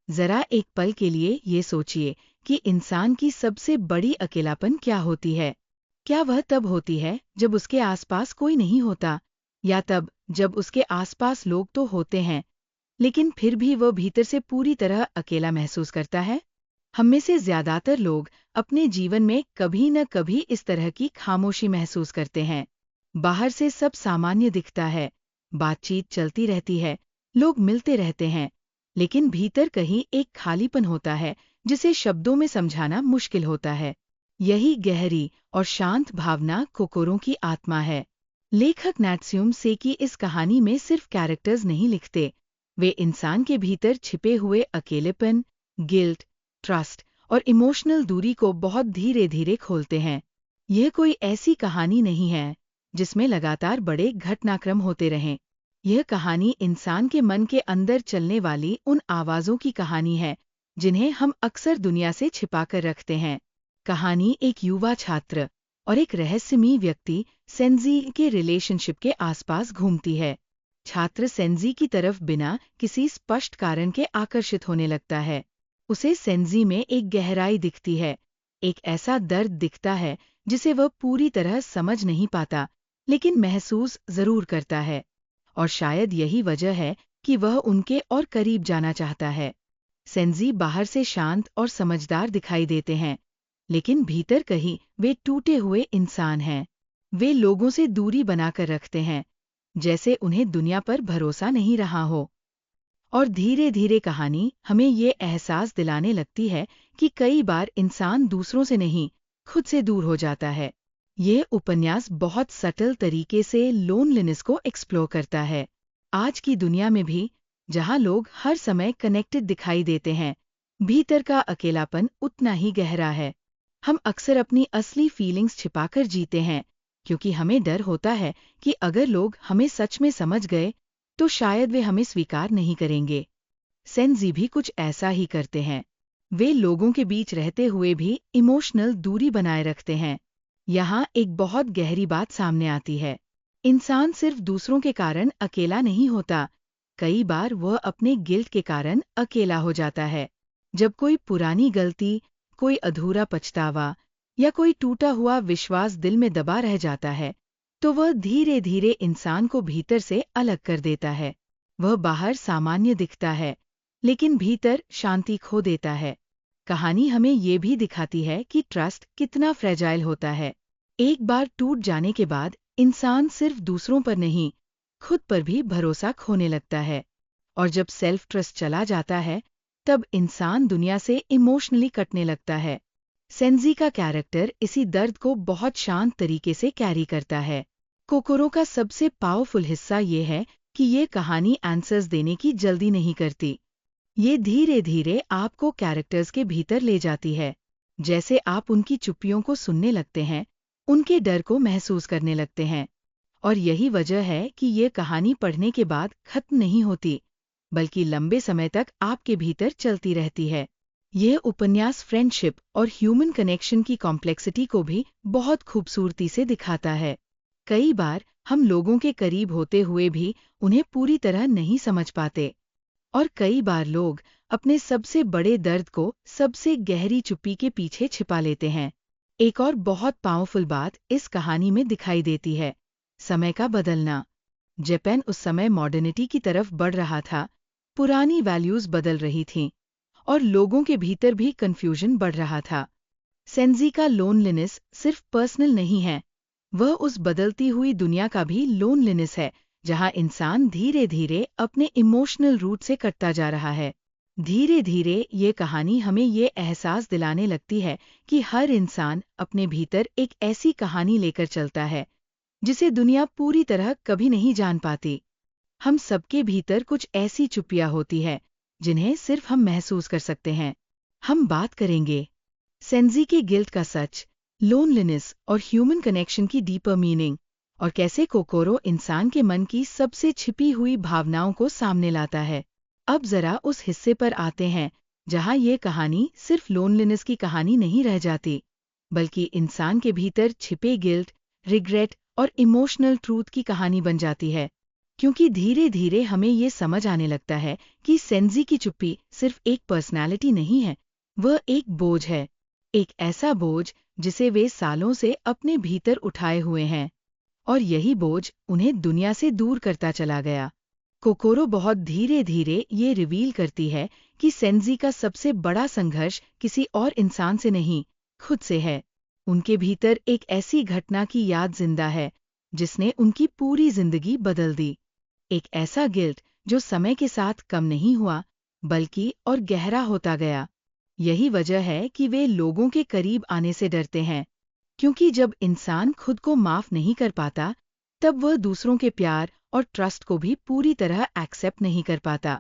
जरा एक पल के लिए ये सोचिए कि इंसान की सबसे बड़ी अकेलापन क्या होती है। क्या वह तब होती है जब उसके आसपास कोई नहीं होता, या तब जब उसके आसपास लोग तो होते हैं लेकिन फिर भी वह भीतर से पूरी तरह अकेला महसूस करता है? हम में से ज्यादातर लोग अपने जीवन में कभी न कभी इस तरह की खामोशी महसूस करते हैं। बाहर से सब सामान्य दिखता है, बातचीत चलती रहती है, लोग मिलते रहते हैं, लेकिन भीतर कहीं एक खालीपन होता है जिसे शब्दों में समझाना मुश्किल होता है। यही गहरी और शांत भावना कोकोरो की आत्मा है। लेखक नात्सुयो सेकी इस कहानी में सिर्फ कैरेक्टर्स नहीं लिखते, वे इंसान के भीतर छिपे हुए अकेलेपन, गिल्ट, ट्रस्ट और इमोशनल दूरी को बहुत धीरे धीरे खोलते हैं। यह कोई ऐसी कहानी नहीं है जिसमें लगातार बड़े घटनाक्रम होते रहें। यह कहानी इंसान के मन के अंदर चलने वाली उन आवाज़ों की कहानी है जिन्हें हम अक्सर दुनिया से छिपाकर रखते हैं। कहानी एक युवा छात्र और एक रहस्यमयी व्यक्ति सेंजी के रिलेशनशिप के आसपास घूमती है। छात्र सेंजी की तरफ बिना किसी स्पष्ट कारण के आकर्षित होने लगता है। उसे सेंजी में एक गहराई दिखती है, एक ऐसा दर्द दिखता है जिसे वह पूरी तरह समझ नहीं पाता, लेकिन महसूस जरूर करता है। और शायद यही वजह है कि वह उनके और करीब जाना चाहता है। सेंजी बाहर से शांत और समझदार दिखाई देते हैं, लेकिन भीतर कहीं वे टूटे हुए इंसान हैं। वे लोगों से दूरी बनाकर रखते हैं, जैसे उन्हें दुनिया पर भरोसा नहीं रहा हो। और धीरे धीरे कहानी हमें ये एहसास दिलाने लगती है कि कई बार इंसान दूसरों से नहीं, खुद से दूर हो जाता है। ये उपन्यास बहुत सटल तरीके से लोनलीनेस को एक्सप्लोर करता है। आज की दुनिया में भी, जहाँ लोग हर समय कनेक्टेड दिखाई देते हैं, भीतर का अकेलापन उतना ही गहरा है। हम अक्सर अपनी असली फीलिंग्स छिपाकर जीते हैं, क्योंकि हमें डर होता है कि अगर लोग हमें सच में समझ गए तो शायद वे हमें स्वीकार नहीं करेंगे। सेंजी भी कुछ ऐसा ही करते हैं। वे लोगों के बीच रहते हुए भी इमोशनल दूरी बनाए रखते हैं। यहाँ एक बहुत गहरी बात सामने आती है। इंसान सिर्फ दूसरों के कारण अकेला नहीं होता, कई बार वह अपने गिल्ट के कारण अकेला हो जाता है। जब कोई पुरानी गलती, कोई अधूरा पछतावा या कोई टूटा हुआ विश्वास दिल में दबा रह जाता है, तो वह धीरे धीरे इंसान को भीतर से अलग कर देता है। वह बाहर सामान्य दिखता है, लेकिन भीतर शांति खो देता है। कहानी हमें ये भी दिखाती है कि ट्रस्ट कितना फ्रेजाइल होता है। एक बार टूट जाने के बाद इंसान सिर्फ दूसरों पर नहीं, खुद पर भी भरोसा खोने लगता है। और जब सेल्फ ट्रस्ट चला जाता है, तब इंसान दुनिया से इमोशनली कटने लगता है। सेंजी का कैरेक्टर इसी दर्द को बहुत शांत तरीके से कैरी करता है। कोकोरो का सबसे पावरफुल हिस्सा ये है कि ये कहानी आंसर्स देने की जल्दी नहीं करती। ये धीरे धीरे आपको कैरेक्टर्स के भीतर ले जाती है। जैसे आप उनकी चुप्पियों को सुनने लगते हैं, उनके डर को महसूस करने लगते हैं। और यही वजह है कि ये कहानी पढ़ने के बाद खत्म नहीं होती, बल्कि लंबे समय तक आपके भीतर चलती रहती है। यह उपन्यास फ्रेंडशिप और ह्यूमन कनेक्शन की कॉम्प्लेक्सिटी को भी बहुत खूबसूरती से दिखाता है। कई बार हम लोगों के करीब होते हुए भी उन्हें पूरी तरह नहीं समझ पाते, और कई बार लोग अपने सबसे बड़े दर्द को सबसे गहरी चुप्पी के पीछे छिपा लेते हैं। एक और बहुत पावरफुल बात इस कहानी में दिखाई देती है, समय का बदलना। जापान उस समय मॉडर्निटी की तरफ बढ़ रहा था, पुरानी वैल्यूज बदल रही थीं, और लोगों के भीतर भी कंफ्यूजन बढ़ रहा था। सेंजी का लोनलीनेस सिर्फ पर्सनल नहीं है, वह उस बदलती हुई दुनिया का भी लोनलीनेस है, जहां इंसान धीरे धीरे अपने इमोशनल रूट से कटता जा रहा है। धीरे धीरे ये कहानी हमें ये एहसास दिलाने लगती है कि हर इंसान अपने भीतर एक ऐसी कहानी लेकर चलता है जिसे दुनिया पूरी तरह कभी नहीं जान पाती। हम सबके भीतर कुछ ऐसी चुप्पियां होती है जिन्हें सिर्फ हम महसूस कर सकते हैं। हम बात करेंगे सेंजी के गिल्ट का सच, लोनलीनेस और ह्यूमन कनेक्शन की डीपर मीनिंग, और कैसे कोकोरो इंसान के मन की सबसे छिपी हुई भावनाओं को सामने लाता है। अब जरा उस हिस्से पर आते हैं जहां ये कहानी सिर्फ लोनलीनेस की कहानी नहीं रह जाती, बल्कि इंसान के भीतर छिपे गिल्ट, रिग्रेट और इमोशनल ट्रूथ की कहानी बन जाती है। क्योंकि धीरे धीरे हमें ये समझ आने लगता है कि सेंजी की चुप्पी सिर्फ एक पर्सनालिटी नहीं है, वह एक बोझ है, एक ऐसा बोझ जिसे वे सालों से अपने भीतर उठाए हुए हैं, और यही बोझ उन्हें दुनिया से दूर करता चला गया। कोकोरो बहुत धीरे धीरे ये रिवील करती है कि सेंजी का सबसे बड़ा संघर्ष किसी और इंसान से नहीं, खुद से है। उनके भीतर एक ऐसी घटना की याद जिंदा है जिसने उनकी पूरी जिंदगी बदल दी। एक ऐसा गिल्ट जो समय के साथ कम नहीं हुआ बल्कि और गहरा होता गया। यही वजह है कि वे लोगों के करीब आने से डरते हैं, क्योंकि जब इंसान खुद को माफ नहीं कर पाता तब वह दूसरों के प्यार और ट्रस्ट को भी पूरी तरह एक्सेप्ट नहीं कर पाता।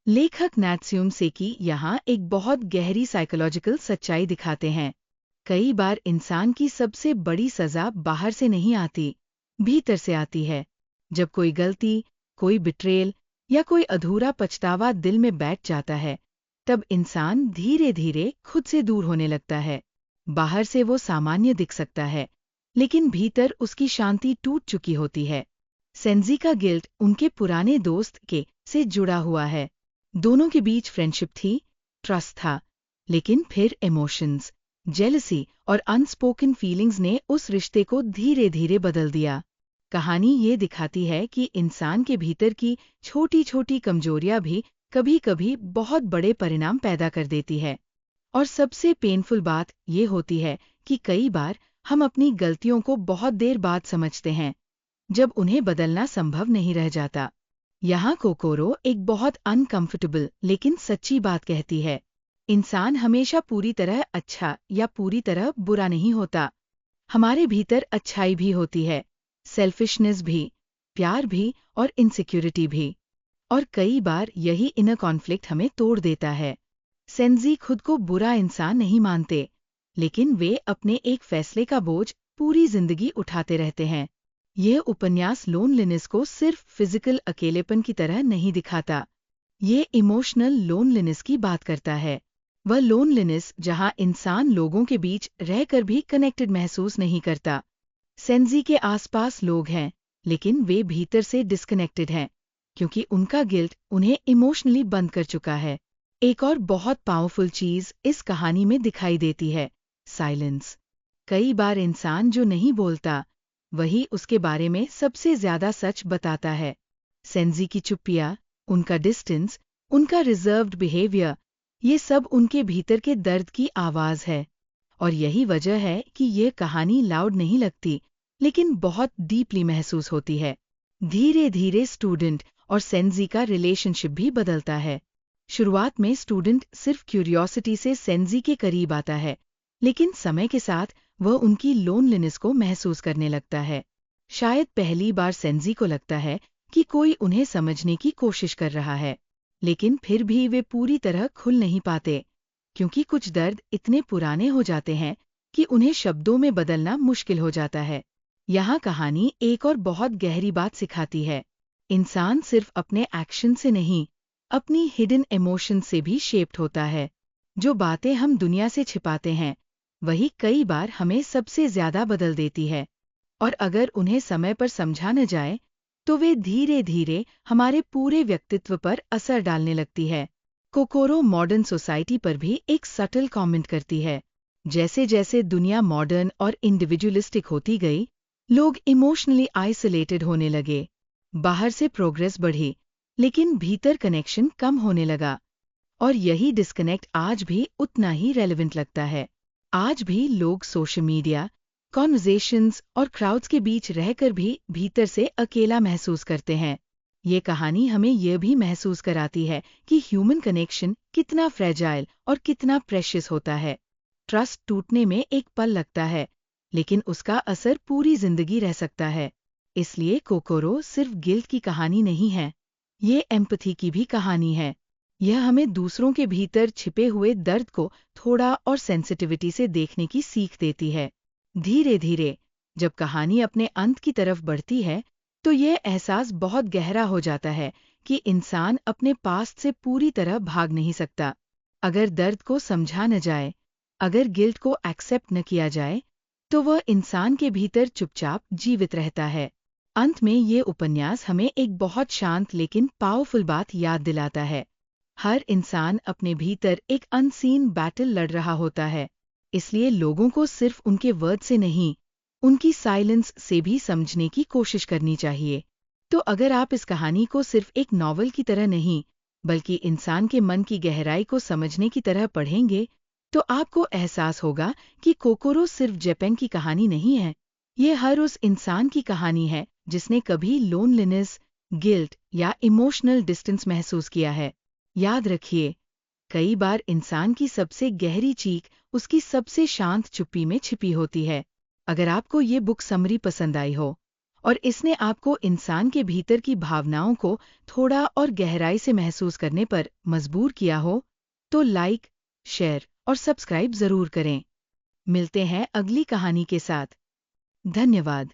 लेखक नात्सुम सेकी यहाँ एक बहुत गहरी साइकोलॉजिकल सच्चाई दिखाते हैं। कई बार इंसान की सबसे बड़ी सजा बाहर से नहीं आती, भीतर से आती है। जब कोई गलती, कोई बिट्रेल या कोई अधूरा पछतावा दिल में बैठ जाता है, तब इंसान धीरे धीरे खुद से दूर होने लगता है। बाहर से वो सामान्य दिख सकता है, लेकिन भीतर उसकी शांति टूट चुकी होती है। सेंजी का गिल्ट उनके पुराने दोस्त के से जुड़ा हुआ है। दोनों के बीच फ्रेंडशिप थी, ट्रस्ट था, लेकिन फिर इमोशंस, जेलसी और अनस्पोकन फीलिंग्स ने उस रिश्ते को धीरे धीरे बदल दिया। कहानी ये दिखाती है कि इंसान के भीतर की छोटी छोटी कमजोरियां भी कभी कभी बहुत बड़े परिणाम पैदा कर देती है। और सबसे पेनफुल बात ये होती है कि कई बार हम अपनी गलतियों को बहुत देर बाद समझते हैं, जब उन्हें बदलना संभव नहीं रह जाता। यहाँ कोकोरो एक बहुत अनकंफर्टेबल लेकिन सच्ची बात कहती है। इंसान हमेशा पूरी तरह अच्छा या पूरी तरह बुरा नहीं होता। हमारे भीतर अच्छाई भी होती है, सेल्फिशनेस भी, प्यार भी और इनसिक्योरिटी भी। और कई बार यही इनर कॉन्फ्लिक्ट हमें तोड़ देता है। सेंजी खुद को बुरा इंसान नहीं मानते, लेकिन वे अपने एक फैसले का बोझ पूरी जिंदगी उठाते रहते हैं। यह उपन्यास लोनलीनेस को सिर्फ फिजिकल अकेलेपन की तरह नहीं दिखाता, ये इमोशनल लोनलीनेस की बात करता है। वह लोनलीनेस जहां इंसान लोगों के बीच रहकर भी कनेक्टेड महसूस नहीं करता। सेंजी के आसपास लोग हैं, लेकिन वे भीतर से डिस्कनेक्टेड हैं, क्योंकि उनका गिल्ट उन्हें इमोशनली बंद कर चुका है। एक और बहुत पावरफुल चीज इस कहानी में दिखाई देती है, साइलेंस। कई बार इंसान जो नहीं बोलता, वही उसके बारे में सबसे ज्यादा सच बताता है। सेंजी की चुप्पियां, उनका डिस्टेंस, उनका रिजर्व्ड बिहेवियर, ये सब उनके भीतर के दर्द की आवाज है। और यही वजह है कि ये कहानी लाउड नहीं लगती, लेकिन बहुत डीपली महसूस होती है। धीरे धीरे स्टूडेंट और सेंजी का रिलेशनशिप भी बदलता है। शुरुआत में स्टूडेंट सिर्फ क्यूरियोसिटी से सेंजी के करीब आता है, लेकिन समय के साथ वह उनकी लोनलीनेस को महसूस करने लगता है। शायद पहली बार सेंजी को लगता है कि कोई उन्हें समझने की कोशिश कर रहा है, लेकिन फिर भी वे पूरी तरह खुल नहीं पाते, क्योंकि कुछ दर्द इतने पुराने हो जाते हैं कि उन्हें शब्दों में बदलना मुश्किल हो जाता है। यहाँ कहानी एक और बहुत गहरी बात सिखाती है। इंसान सिर्फ अपने एक्शन से नहीं, अपनी हिडन इमोशन से भी शेप्ड होता है। जो बातें हम दुनिया से छिपाते हैं, वही कई बार हमें सबसे ज्यादा बदल देती है। और अगर उन्हें समय पर समझा न जाए, तो वे धीरे धीरे हमारे पूरे व्यक्तित्व पर असर डालने लगती है। कोकोरो मॉडर्न सोसाइटी पर भी एक सटल कमेंट करती है। जैसे जैसे दुनिया मॉडर्न और इंडिविजुअलिस्टिक होती गई, लोग इमोशनली आइसोलेटेड होने लगे। बाहर से प्रोग्रेस बढ़ी, लेकिन भीतर कनेक्शन कम होने लगा। और यही डिस्कनेक्ट आज भी उतना ही रेलेवेंट लगता है। आज भी लोग सोशल मीडिया, कॉन्वर्सेशंस और क्राउड्स के बीच रहकर भी भीतर से अकेला महसूस करते हैं। ये कहानी हमें यह भी महसूस कराती है कि ह्यूमन कनेक्शन कितना फ्रेजाइल और कितना प्रेशियस होता है। ट्रस्ट टूटने में एक पल लगता है, लेकिन उसका असर पूरी जिंदगी रह सकता है। इसलिए कोकोरो सिर्फ गिल्ट की कहानी नहीं है, ये एम्पैथी की भी कहानी है। यह हमें दूसरों के भीतर छिपे हुए दर्द को थोड़ा और सेंसिटिविटी से देखने की सीख देती है। धीरे धीरे जब कहानी अपने अंत की तरफ बढ़ती है, तो यह एहसास बहुत गहरा हो जाता है कि इंसान अपने पास्ट से पूरी तरह भाग नहीं सकता। अगर दर्द को समझा न जाए, अगर गिल्ट को एक्सेप्ट न किया जाए, तो वह इंसान के भीतर चुपचाप जीवित रहता है। अंत में ये उपन्यास हमें एक बहुत शांत लेकिन पावरफुल बात याद दिलाता है। हर इंसान अपने भीतर एक अनसीन बैटल लड़ रहा होता है, इसलिए लोगों को सिर्फ उनके वर्ड से नहीं, उनकी साइलेंस से भी समझने की कोशिश करनी चाहिए। तो अगर आप इस कहानी को सिर्फ एक नॉवल की तरह नहीं, बल्कि इंसान के मन की गहराई को समझने की तरह पढ़ेंगे, तो आपको एहसास होगा कि कोकोरो सिर्फ जापान की कहानी नहीं है। ये हर उस इंसान की कहानी है जिसने कभी लोनलीनेस, गिल्ट या इमोशनल डिस्टेंस महसूस किया है। याद रखिए, कई बार इंसान की सबसे गहरी चीख उसकी सबसे शांत चुप्पी में छिपी होती है। अगर आपको ये बुक समरी पसंद आई हो और इसने आपको इंसान के भीतर की भावनाओं को थोड़ा और गहराई से महसूस करने पर मजबूर किया हो, तो लाइक, शेयर और सब्सक्राइब जरूर करें। मिलते हैं अगली कहानी के साथ। धन्यवाद।